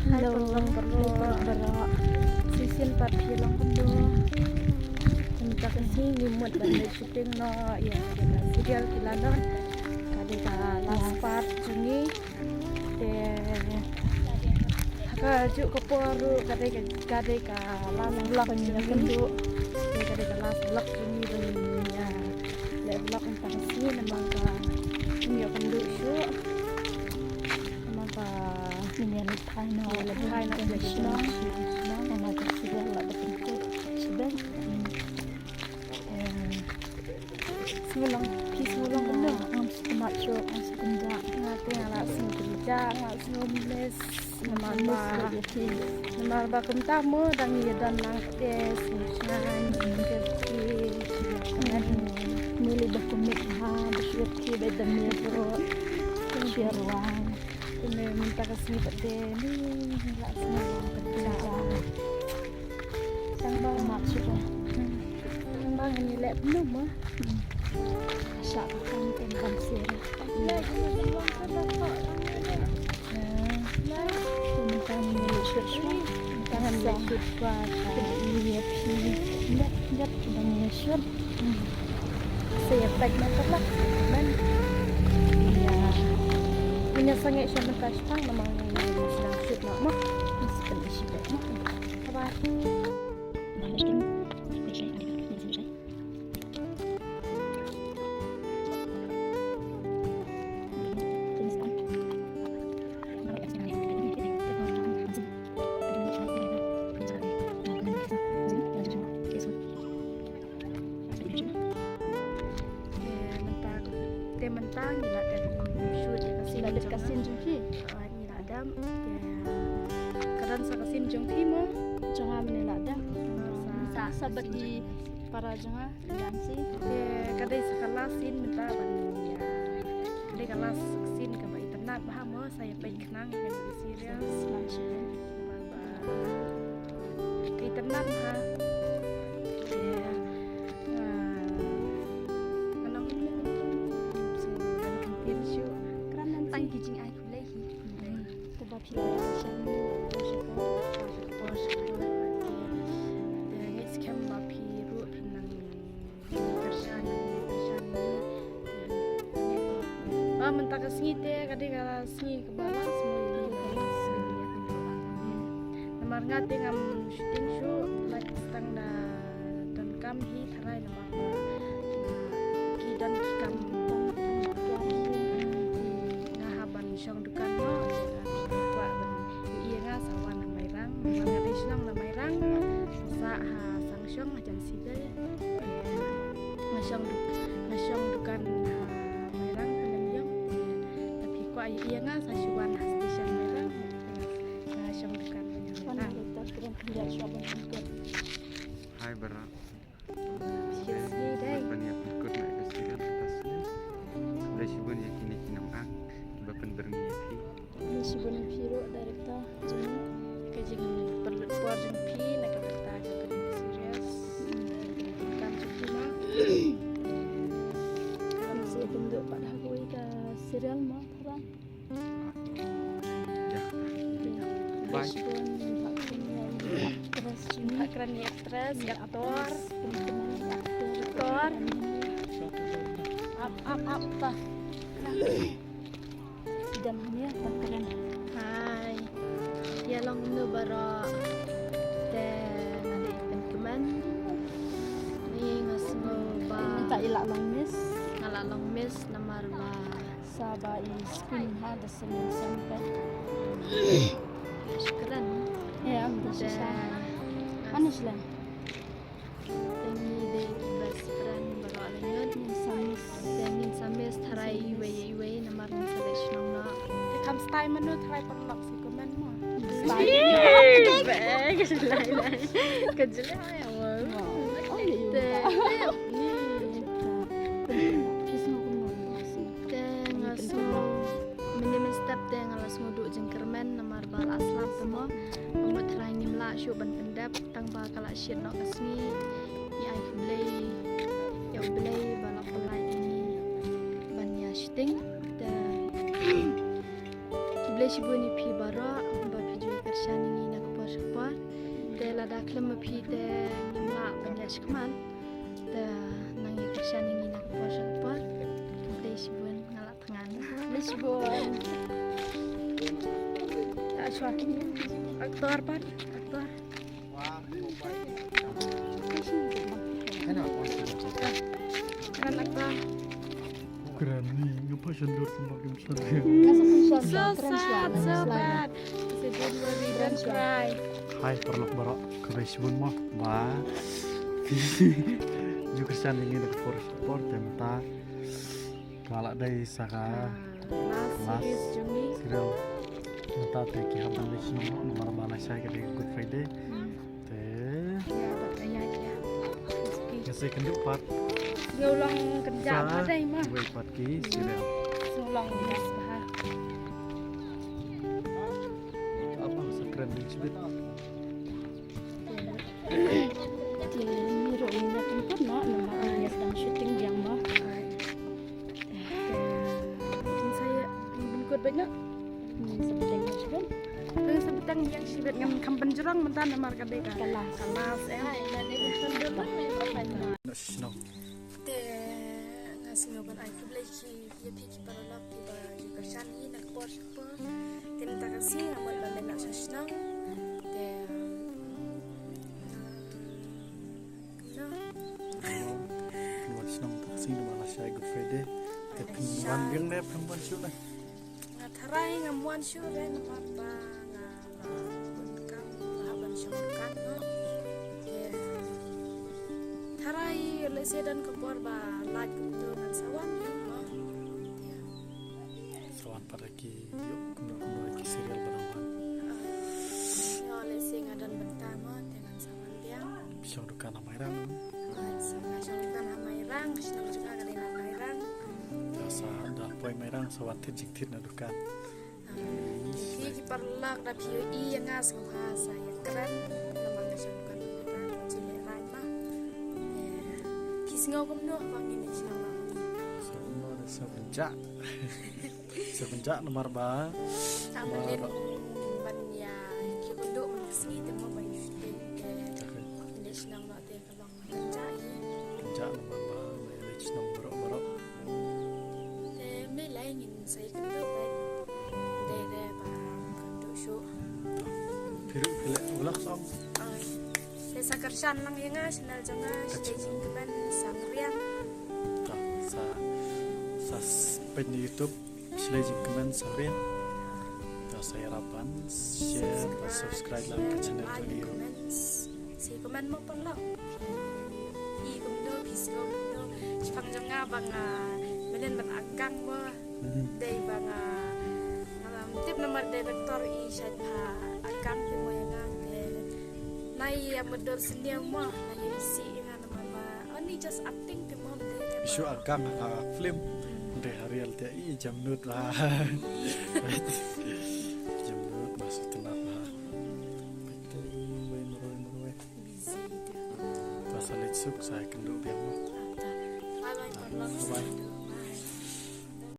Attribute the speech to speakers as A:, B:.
A: Hai perlu sisin papi lang kundo. Minta kasi nimut bandai syuting no ya ada serial kilanon. Kadeka last part jungi haka juk keporu kadeka last vlog kundo. Kadeka last vlog jungi banya le vlog minta kasi namang ka niyo kundo syuk.
B: Menyelit no lebih no national nama tersebut lah berbentuk sedang
A: Sulang kundo.
B: am sekemat show am sekendak
A: Ngati ala sing kerja ngat homeless nama ba kentamu dan ya dan nang tes musnan kerti
B: milih berkomit bersyukur beda mirro syarwan
A: kene minta kasih pada ni nggak semua kerja sang bang
B: maksud
A: sang bang ni lep penuh mah
B: syak tentang sir tentang milik syarwan
A: tangan lekut kuat
B: ini enggak tentang syar
A: saya baik mantap lah man ya punya sangat saya minta sepang namang sedang shoot nak mah
B: meskipun isi baik
A: kabar mentang gila dari shoot
B: sila kasin jumpi
A: ni adam kadang sa kasin jong timo
B: jangan menelada sahabat di para jangan dansi
A: kadai sa kalasin minta ban ya kadai kalas sin ka ba itenat bahamo saya baik kenang kan serius
B: langsung
A: kay tenat ha kijing ay kulay
B: tebak pilih
A: mentah ke sini teh kadang kalau sini ke bawah semua namar ngate ngam shooting show like stang dan kam hi tharai namar ki dan ki kam syong dukan no kuat ben iya nga sawan na mayrang mga islang na mayrang sa ha sang syong jan sibel ngasyong dukan ha mayrang kanang tapi kuat iya nga sa syuan ha station mayrang ngasyong dukan
B: mana kita kurang kerja syabang ikut
C: hai bara
A: sini deh
C: banyak ikut naik ke sini atasnya sudah sibun ya kini kinam bapen berniati
B: sibun piro director jadi
A: kejeng perlu puar jeng pi nak kata ke serius kan cuma
B: masih bentuk pada aku ke serial mah terang
C: ya
B: baik terus cuma
A: akran ya stres aktor
B: aktor apa dan hanya bakaran
A: hai ya long nu bara te nade penkeman ni ngasmo ba
B: minta ilak langis
A: ngala long miss namar ba
B: saba spin hada senin sampai
A: syukran
B: ya udah susah mana sih lah
A: tengi de best friend bara alingat
B: samis
A: tengin samis tharai iwe namar ni selection na kam style manu tharai perlok si komen mo bag lai kejele ya wow
B: oh iya
A: jengkermen namar bal aslam semua umut tharai nimla syuban pendap tang ba kala syid no kasmi ya ai blay bala pelai ini banya shooting da blay shibuni pi bara ba piju dah kelima pide ngimla banyak sekaman dah nang ikhsan ini nak pasal kembali sibun ngalak tangan sibun tak suakin aktor pan aktor kan aktor
D: Keren nih, ngapa sendur semakin sendur.
A: Sesat, sobat. Sibun worry don't cry.
D: Hai, perlu barak keresibun mah, ba. Juga san ini dekat forest sport temta. Kalau dari saka
A: Mas Jumi.
D: serial entah teki haban di sini nomor bala saya ke Good Friday. Teh,
A: Ya, bertanya ya.
D: ngasih kenduk part.
A: Dia ulang kerja apa deh mah?
D: Wait part ki serial.
A: Ulang mas bah.
D: Apa sekeren nih sebut?
B: Dia miru minyak tempat nak nama dia sedang syuting yang mah.
A: Mungkin saya berikut banyak.
B: Sebentar macam
A: Sebetang yang sibet ngam kampen jurang mentan nama kadeka.
B: kelas.
A: Kelas
B: Nanti kita dulu
D: Nak sino.
A: ngasih ngaban ai publiki ya piki para lap tiba juga shani nak por tim tak kasih amal balen nak senang de
D: Keluar senang tak sini bala saya Good Friday. Tapi perempuan yang deh perempuan siu lah.
A: ngatarai ngamuan syuren apa ngalaban laban syukan no ya tarai lese dan kebor ba laj kutu nan sawan no ya
D: Sawan pada ki yuk kuno lagi serial barang-barang.
A: yo lese ngadan bentama dengan sawan dia
D: Bisa duka nama irang.
A: sama syukan hamairang senang juga kada hamairang
D: Biasa dah poin merang sawan terjiktir na duka.
A: jadi kiparlak da PUI yang ngas bahasa ya keren lamang syukan hamairang cile rai mah ya kisngau kumno bang ini sinang
D: Semua ada sebenjak. Sebenjak nomor ba.
A: Amalin ban ya kibundo mengisi temo bay shite hindi sinang nate kabang manjai
D: Sebenjak nomor ba. May senang borok-borok.
A: may lain yung say kendo bay de ba kendo shu
D: Piru pilek ulak song.
A: sa karsyan lang yung nga sinal janga staging kaban sang riang
D: Tak sa pen di YouTube. Sila komen sore. Tak saya harapan share dan subscribe lang ke channel
A: ay
D: video.
A: comments si comment mo pala I kumdo pisgo kumdo sipang janga bang menen ban agang mo day bang ngalam tip nomor direktor I siya pa agang di mo yang de nai amedor sendiang mo nai isi nga naman ma only just acting di mo de
D: Isu agang film. Deh hari altia jam nut lah. Jam nut masuk tenat lah. Betul, meroy.
A: busy de
D: Pasal itu saya kenduk biar mau.
A: bye bye
D: Bye.